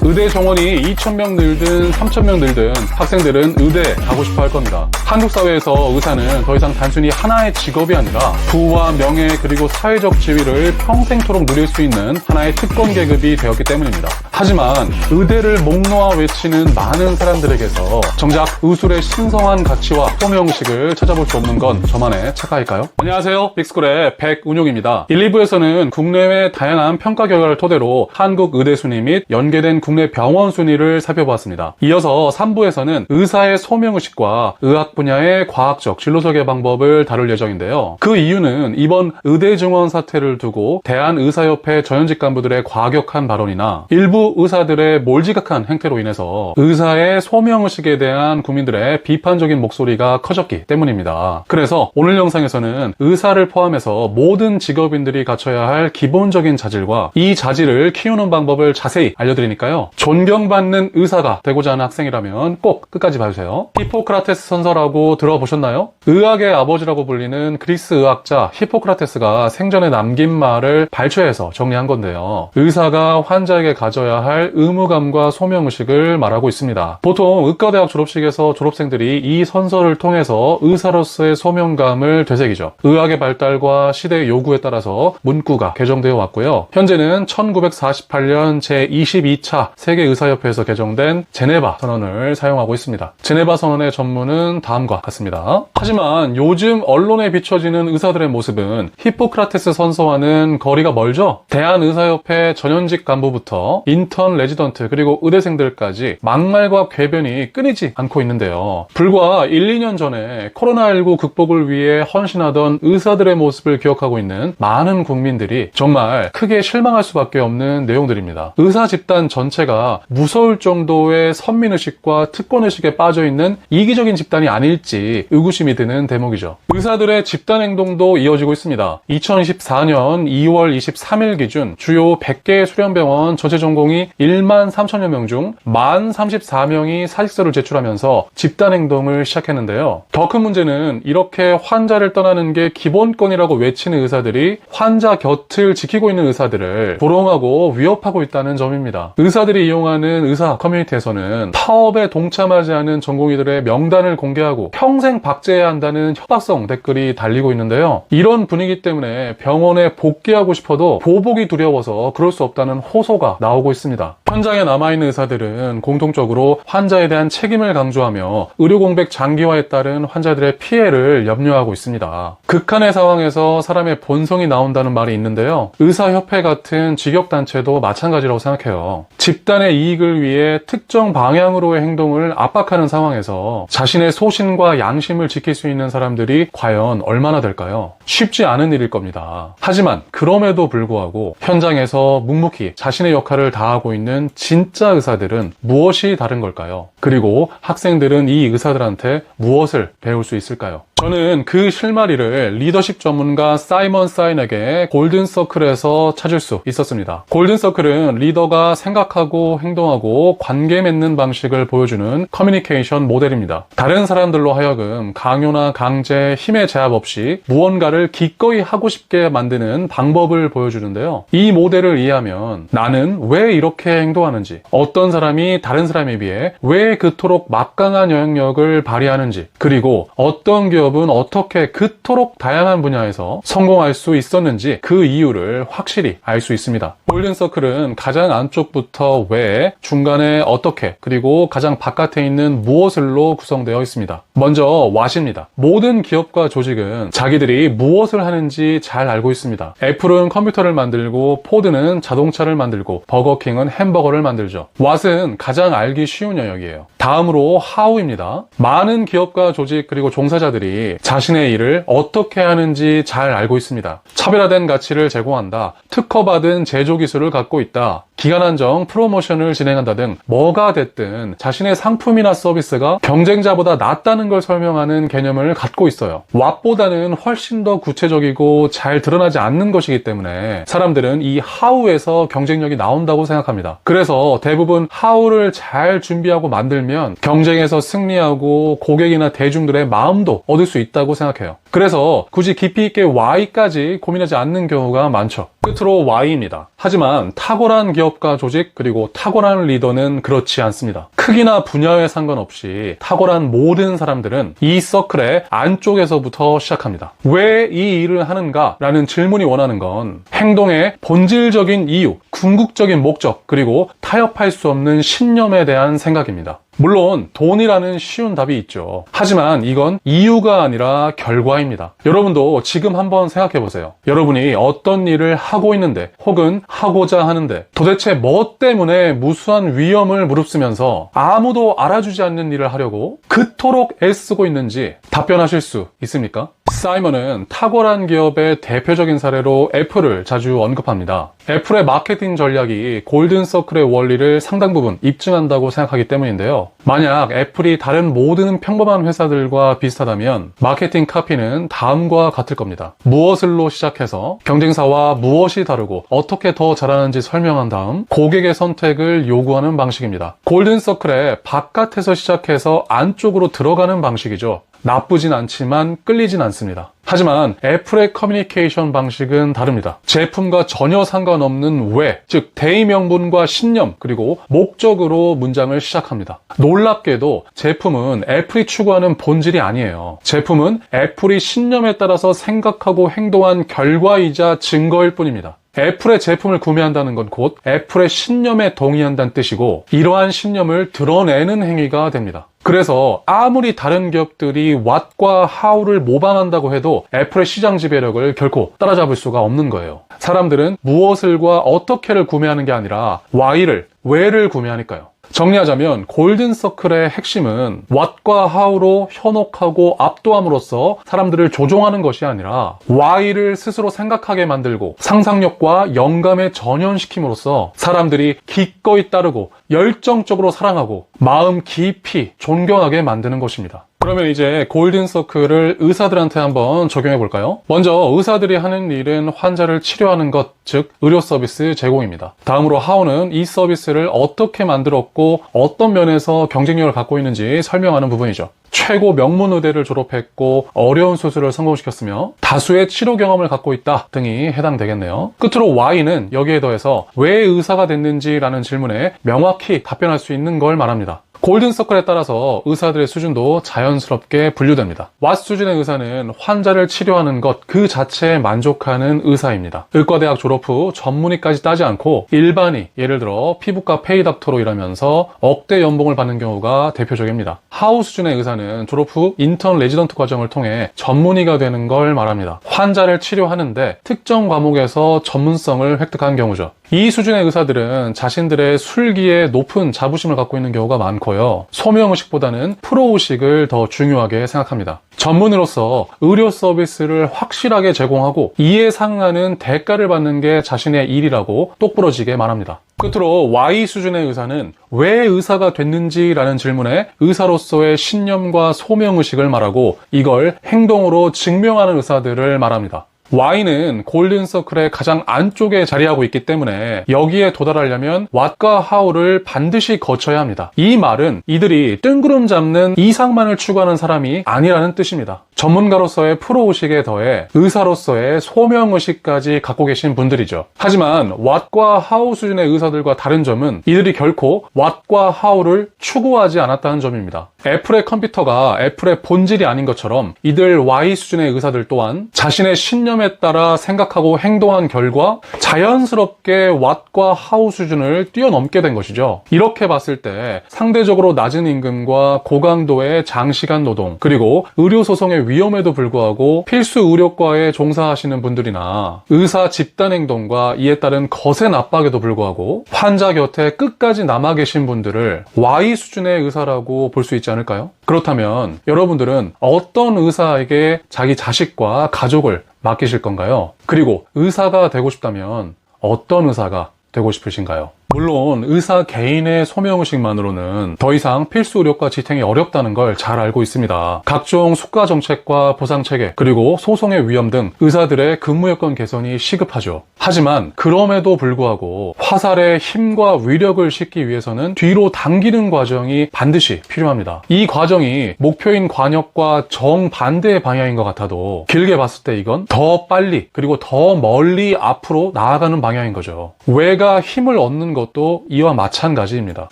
의대 정원이 2,000명 늘든 3,000명 늘든 학생들은 의대 가고 싶어 할 겁니다. 한국 사회에서 의사는 더 이상 단순히 하나의 직업이 아니라 부와 명예 그리고 사회적 지위를 평생토록 누릴 수 있는 하나의 특권 계급이 되었기 때문입니다. 하지만 의대를 목 놓아 외치는 많은 사람들에게서 정작 의술의 신성한 가치와 소명의식을 찾아볼 수 없는 건 저만의 착각일까요? 안녕하세요. 빅스쿨의 백운용입니다. 1, 2부에서는 국내외 다양한 평가 결과를 토대로 한국 의대 순위 및 연계된 국내 병원 순위를 살펴보았습니다. 이어서 3부에서는 의사의 소명의식과 의학 분야의 과학적 진로설계 방법을 다룰 예정인데요. 그 이유는 이번 의대 증원 사태를 두고 대한의사협회 전현직 간부들의 과격한 발언이나 일부 의사들의 몰지각한 행태로 인해서 의사의 소명의식에 대한 국민들의 비판적인 목소리가 커졌기 때문입니다. 그래서 오늘 영상에서는 의사를 포함해서 모든 직업인들이 갖춰야 할 기본적인 자질과 이 자질을 키우는 방법을 자세히 알려드리니까요. 존경받는 의사가 되고자 하는 학생이라면 꼭 끝까지 봐주세요. 히포크라테스 선서라고 들어보셨나요? 의학의 아버지라고 불리는 그리스 의학자 히포크라테스가 생전에 남긴 말을 발췌해서 정리한 건데요. 의사가 환자에게 가져야 할 의무감과 소명의식을 말하고 있습니다. 보통 의과대학 졸업식에서 졸업생들이 이 선서를 통해서 의사로서의 소명감을 되새기죠. 의학의 발달과 시대의 요구에 따라서 문구가 개정되어 왔고요. 현재는 1948년 제22차 세계의사협회에서 개정된 제네바 선언을 사용하고 있습니다. 제네바 선언의 전문은 다음과 같습니다. 하지만 요즘 언론에 비춰지는 의사들의 모습은 히포크라테스 선서와는 거리가 멀죠? 대한의사협회 전현직 간부부터 인턴 레지던트 그리고 의대생들까지 막말과 궤변이 끊이지 않고 있는데요. 불과 1, 2년 전에 코로나19 극복을 위해 헌신하던 의사들의 모습을 기억하고 있는 많은 국민들이 정말 크게 실망할 수밖에 없는 내용들입니다. 의사 집단 전체가 무서울 정도의 선민의식과 특권의식에 빠져있는 이기적인 집단이 아닐지 의구심이 드는 대목이죠. 의사들의 집단 행동도 이어지고 있습니다. 2024년 2월 23일 기준 주요 100개의 수련병원 전체 전공이 1만 3천여 명 중 1034명이 사직서를 제출하면서 집단 행동을 시작했는데요. 더 큰 문제는 이렇게 환자를 떠나는 게 기본권이라고 외치는 의사들이 환자 곁을 지키고 있는 의사들을 조롱하고 위협하고 있다는 점입니다. 의사들이 이용하는 의사 커뮤니티에서는 파업에 동참하지 않은 전공의들의 명단을 공개하고 평생 박제해야 한다는 협박성 댓글이 달리고 있는데요. 이런 분위기 때문에 병원에 복귀하고 싶어도 보복이 두려워서 그럴 수 없다는 호소가 나오고 있습니다. 현장에 남아있는 의사들은 공통적으로 환자에 대한 책임을 강조하며 의료공백 장기화에 따른 환자들의 피해를 염려하고 있습니다. 극한의 상황에서 사람의 본성이 나온다는 말이 있는데요. 의사협회 같은 직역단체도 마찬가지라고 생각해요. 집단의 이익을 위해 특정 방향으로의 행동을 압박하는 상황에서 자신의 소신과 양심을 지킬 수 있는 사람들이 과연 얼마나 될까요? 쉽지 않은 일일 겁니다. 하지만 그럼에도 불구하고 현장에서 묵묵히 자신의 역할을 다하고 있는 진짜 의사들은 무엇이 다른 걸까요? 그리고 학생들은 이 의사들한테 무엇을 배울 수 있을까요? 저는 그 실마리를 리더십 전문가 사이먼 사이넥의 골든서클에서 찾을 수 있었습니다. 골든서클은 리더가 생각하고 행동하고 관계 맺는 방식을 보여주는 커뮤니케이션 모델입니다. 다른 사람들로 하여금 강요나 강제, 힘의 제압 없이 무언가를 기꺼이 하고 싶게 만드는 방법을 보여주는데요. 이 모델을 이해하면 나는 왜 이렇게 행동하는지, 어떤 사람이 다른 사람에 비해 왜 그토록 막강한 영향력을 발휘하는지, 그리고 어떤 기업은 어떻게 그토록 다양한 분야에서 성공할 수 있었는지 그 이유를 확실히 알 수 있습니다. 골든서클은 가장 안쪽부터 왜, 중간에 어떻게, 그리고 가장 바깥에 있는 무엇을로 구성되어 있습니다. 먼저 what입니다. 모든 기업과 조직은 자기들이 무엇을 하는지 잘 알고 있습니다. 애플은 컴퓨터를 만들고 포드는 자동차를 만들고 버거킹은 햄버거를 만들죠. what은 가장 알기 쉬운 영역이에요. 다음으로 how입니다. 많은 기업과 조직 그리고 종사자들이 자신의 일을 어떻게 하는지 잘 알고 있습니다. 차별화된 가치를 제공한다, 특허받은 제조 기술을 갖고 있다, 기간 한정 프로모션을 진행한다 등 뭐가 됐든 자신의 상품이나 서비스가 경쟁자보다 낫다는 걸 설명하는 개념을 갖고 있어요. what보다는 훨씬 더 구체적이고 잘 드러나지 않는 것이기 때문에 사람들은 이 how에서 경쟁력이 나온다고 생각합니다. 그래서 대부분 how를 잘 준비하고 만들면 경쟁에서 승리하고 고객이나 대중들의 마음도 얻을 수 있다고 생각해요. 그래서 굳이 깊이 있게 why까지 고민하지 않는 경우가 많죠. 끝으로 Y입니다. 하지만 탁월한 기업가 조직 그리고 탁월한 리더는 그렇지 않습니다. 크기나 분야에 상관없이 탁월한 모든 사람들은 이 서클의 안쪽에서부터 시작합니다. 왜 이 일을 하는가? 라는 질문이 원하는 건 행동의 본질적인 이유, 궁극적인 목적, 그리고 타협할 수 없는 신념에 대한 생각입니다. 물론 돈이라는 쉬운 답이 있죠. 하지만 이건 이유가 아니라 결과입니다. 여러분도 지금 한번 생각해 보세요. 여러분이 어떤 일을 하고 있는데 혹은 하고자 하는데 도대체 뭐 때문에 무수한 위험을 무릅쓰면서 아무도 알아주지 않는 일을 하려고 그토록 애쓰고 있는지 답변하실 수 있습니까? 사이먼은 탁월한 기업의 대표적인 사례로 애플을 자주 언급합니다. 애플의 마케팅 전략이 골든서클의 원리를 상당 부분 입증한다고 생각하기 때문인데요. 만약 애플이 다른 모든 평범한 회사들과 비슷하다면 마케팅 카피는 다음과 같을 겁니다. 무엇을로 시작해서 경쟁사와 무엇이 다르고 어떻게 더 잘하는지 설명한 다음 고객의 선택을 요구하는 방식입니다. 골든서클의 바깥에서 시작해서 안쪽으로 들어가는 방식이죠. 나쁘진 않지만 끌리진 않습니다. 하지만 애플의 커뮤니케이션 방식은 다릅니다. 제품과 전혀 상관없는 왜, 즉 대의명분과 신념 그리고 목적으로 문장을 시작합니다. 놀랍게도 제품은 애플이 추구하는 본질이 아니에요. 제품은 애플이 신념에 따라서 생각하고 행동한 결과이자 증거일 뿐입니다. 애플의 제품을 구매한다는 건 곧 애플의 신념에 동의한다는 뜻이고 이러한 신념을 드러내는 행위가 됩니다. 그래서 아무리 다른 기업들이 what과 how를 모방한다고 해도 애플의 시장 지배력을 결코 따라잡을 수가 없는 거예요. 사람들은 무엇을과 어떻게를 구매하는 게 아니라 why를, 왜를 구매하니까요. 정리하자면 골든서클의 핵심은 what과 how로 현혹하고 압도함으로써 사람들을 조종하는 것이 아니라 why를 스스로 생각하게 만들고 상상력과 영감에 전현시킴으로써 사람들이 기꺼이 따르고 열정적으로 사랑하고 마음 깊이 존경하게 만드는 것입니다. 그러면 이제 골든서클을 의사들한테 한번 적용해 볼까요? 먼저 의사들이 하는 일은 환자를 치료하는 것, 즉 의료 서비스 제공입니다. 다음으로 how는 이 서비스를 어떻게 만들었고 어떤 면에서 경쟁력을 갖고 있는지 설명하는 부분이죠. 최고 명문 의대를 졸업했고 어려운 수술을 성공시켰으며 다수의 치료 경험을 갖고 있다 등이 해당되겠네요. 끝으로 Y는 여기에 더해서 왜 의사가 됐는지라는 질문에 명확히 답변할 수 있는 걸 말합니다. 골든서클에 따라서 의사들의 수준도 자연스럽게 분류됩니다. What 수준의 의사는 환자를 치료하는 것 그 자체에 만족하는 의사입니다. 의과대학 졸업 후 전문의까지 따지 않고 일반의, 예를 들어 피부과 페이닥터로 일하면서 억대 연봉을 받는 경우가 대표적입니다. How 수준의 의사는 졸업 후 인턴 레지던트 과정을 통해 전문의가 되는 걸 말합니다. 환자를 치료하는데 특정 과목에서 전문성을 획득한 경우죠. 이 수준의 의사들은 자신들의 술기에 높은 자부심을 갖고 있는 경우가 많고요. 소명의식보다는 프로의식을 더 중요하게 생각합니다. 전문의로서 의료 서비스를 확실하게 제공하고 이에 상응하는 대가를 받는 게 자신의 일이라고 똑부러지게 말합니다. 끝으로 Y 수준의 의사는 왜 의사가 됐는지라는 질문에 의사로서의 신념과 소명의식을 말하고 이걸 행동으로 증명하는 의사들을 말합니다. Y는 골든서클의 가장 안쪽에 자리하고 있기 때문에 여기에 도달하려면 what과 how를 반드시 거쳐야 합니다. 이 말은 이들이 뜬구름 잡는 이상만을 추구하는 사람이 아니라는 뜻입니다. 전문가로서의 프로의식에 더해 의사로서의 소명의식까지 갖고 계신 분들이죠. 하지만 what과 how 수준의 의사들과 다른 점은 이들이 결코 what과 how를 추구하지 않았다는 점입니다. 애플의 컴퓨터가 애플의 본질이 아닌 것처럼 이들 Y 수준의 의사들 또한 자신의 신념에 따라 생각하고 행동한 결과 자연스럽게 what과 how 수준을 뛰어넘게 된 것이죠. 이렇게 봤을 때 상대적으로 낮은 임금과 고강도의 장시간 노동 그리고 의료소송의 위험에도 불구하고 필수 의료과에 종사하시는 분들이나 의사 집단 행동과 이에 따른 거센 압박에도 불구하고 환자 곁에 끝까지 남아 계신 분들을 Y 수준의 의사라고 볼 수 있지 않을까요? 그렇다면 여러분들은 어떤 의사에게 자기 자식과 가족을 맡기실 건가요? 그리고 의사가 되고 싶다면 어떤 의사가 되고 싶으신가요? 물론 의사 개인의 소명의식만으로는 더 이상 필수 의료과 지탱이 어렵다는 걸 잘 알고 있습니다. 각종 수가 정책과 보상 체계, 그리고 소송의 위험 등 의사들의 근무 여건 개선이 시급하죠. 하지만 그럼에도 불구하고 화살에 힘과 위력을 싣기 위해서는 뒤로 당기는 과정이 반드시 필요합니다. 이 과정이 목표인 관역과 정반대의 방향인 것 같아도 길게 봤을 때 이건 더 빨리 그리고 더 멀리 앞으로 나아가는 방향인 거죠. 왜가 힘을 얻는 것도 이와 마찬가지입니다.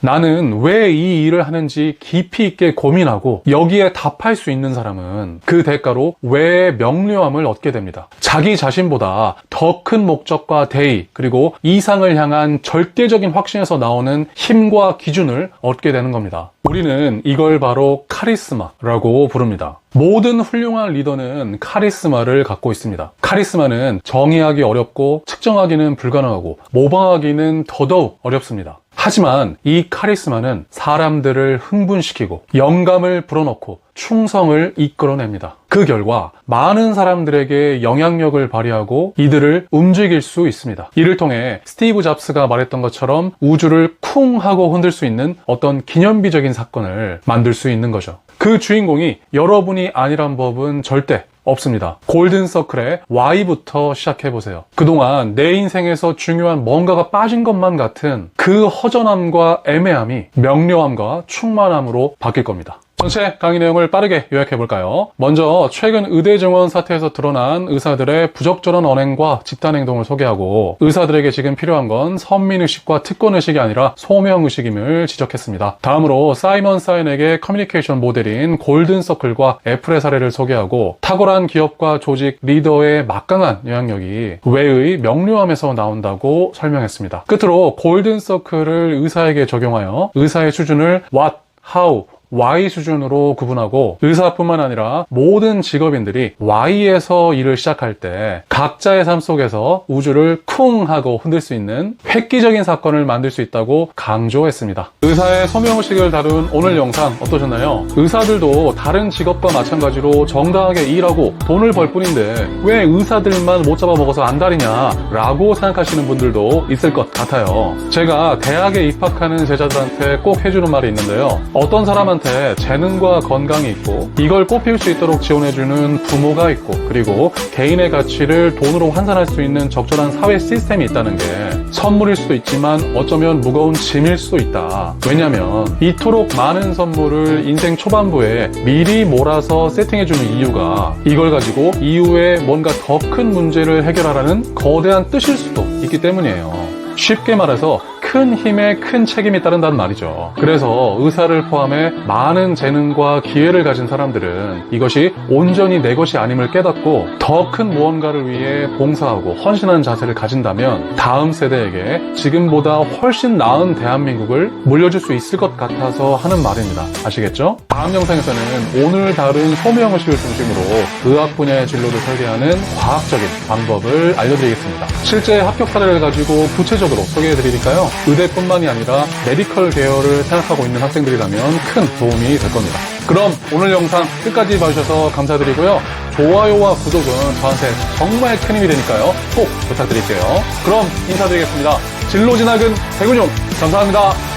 나는 왜 이 일을 하는지 깊이 있게 고민하고 여기에 답할 수 있는 사람은 그 대가로 왜의 명료함을 얻게 됩니다. 자기 자신보다 더 큰 목적과 대의 그리고 이상을 향한 절대적인 확신에서 나오는 힘과 기준을 얻게 되는 겁니다. 우리는 이걸 바로 카리스마라고 부릅니다. 모든 훌륭한 리더는 카리스마를 갖고 있습니다. 카리스마는 정의하기 어렵고 측정하기는 불가능하고 모방하기는 더더욱 어렵습니다. 하지만 이 카리스마는 사람들을 흥분시키고 영감을 불어넣고 충성을 이끌어냅니다. 그 결과 많은 사람들에게 영향력을 발휘하고 이들을 움직일 수 있습니다. 이를 통해 스티브 잡스가 말했던 것처럼 우주를 쿵 하고 흔들 수 있는 어떤 기념비적인 사건을 만들 수 있는 거죠. 그 주인공이 여러분이 아니란 법은 절대 없습니다. 골든서클의 Y부터 시작해보세요. 그동안 내 인생에서 중요한 뭔가가 빠진 것만 같은 그 허전함과 애매함이 명료함과 충만함으로 바뀔 겁니다. 전체 강의 내용을 빠르게 요약해볼까요? 먼저 최근 의대 정원 사태에서 드러난 의사들의 부적절한 언행과 집단 행동을 소개하고 의사들에게 지금 필요한 건 선민의식과 특권의식이 아니라 소명의식임을 지적했습니다. 다음으로 사이먼 사이넥의 커뮤니케이션 모델인 골든서클과 애플의 사례를 소개하고 탁월한 기업과 조직, 리더의 막강한 영향력이 왜의 명료함에서 나온다고 설명했습니다. 끝으로 골든서클을 의사에게 적용하여 의사의 수준을 what, how, Y 수준으로 구분하고 의사뿐만 아니라 모든 직업인들이 Y에서 일을 시작할 때 각자의 삶 속에서 우주를 쿵 하고 흔들 수 있는 획기적인 사건을 만들 수 있다고 강조했습니다. 의사의 소명의식을 다룬 오늘 영상 어떠셨나요? 의사들도 다른 직업과 마찬가지로 정당하게 일하고 돈을 벌 뿐인데 왜 의사들만 못 잡아먹어서 안달이냐 라고 생각하시는 분들도 있을 것 같아요. 제가 대학에 입학하는 제자들한테 꼭 해주는 말이 있는데요. 어떤 사람한테 재능과 건강이 있고 이걸 꽃피울 수 있도록 지원해주는 부모가 있고 그리고 개인의 가치를 돈으로 환산할 수 있는 적절한 사회 시스템이 있다는 게 선물일 수도 있지만 어쩌면 무거운 짐일 수도 있다. 왜냐면 이토록 많은 선물을 인생 초반부에 미리 몰아서 세팅해주는 이유가 이걸 가지고 이후에 뭔가 더 큰 문제를 해결하라는 거대한 뜻일 수도 있기 때문이에요. 쉽게 말해서 큰 힘에 큰 책임이 따른다는 말이죠. 그래서 의사를 포함해 많은 재능과 기회를 가진 사람들은 이것이 온전히 내 것이 아님을 깨닫고 더 큰 무언가를 위해 봉사하고 헌신하는 자세를 가진다면 다음 세대에게 지금보다 훨씬 나은 대한민국을 물려줄 수 있을 것 같아서 하는 말입니다. 아시겠죠? 다음 영상에서는 오늘 다룬 소명의식을 중심으로 의학 분야의 진로를 설계하는 과학적인 방법을 알려드리겠습니다. 실제 합격 사례를 가지고 구체적으로 소개해드리니까요. 의대뿐만이 아니라 메디컬 계열을 생각하고 있는 학생들이라면 큰 도움이 될 겁니다. 그럼 오늘 영상 끝까지 봐주셔서 감사드리고요. 좋아요와 구독은 저한테 정말 큰 힘이 되니까요. 꼭 부탁드릴게요. 그럼 인사드리겠습니다. 진로 진학은 백운용 감사합니다.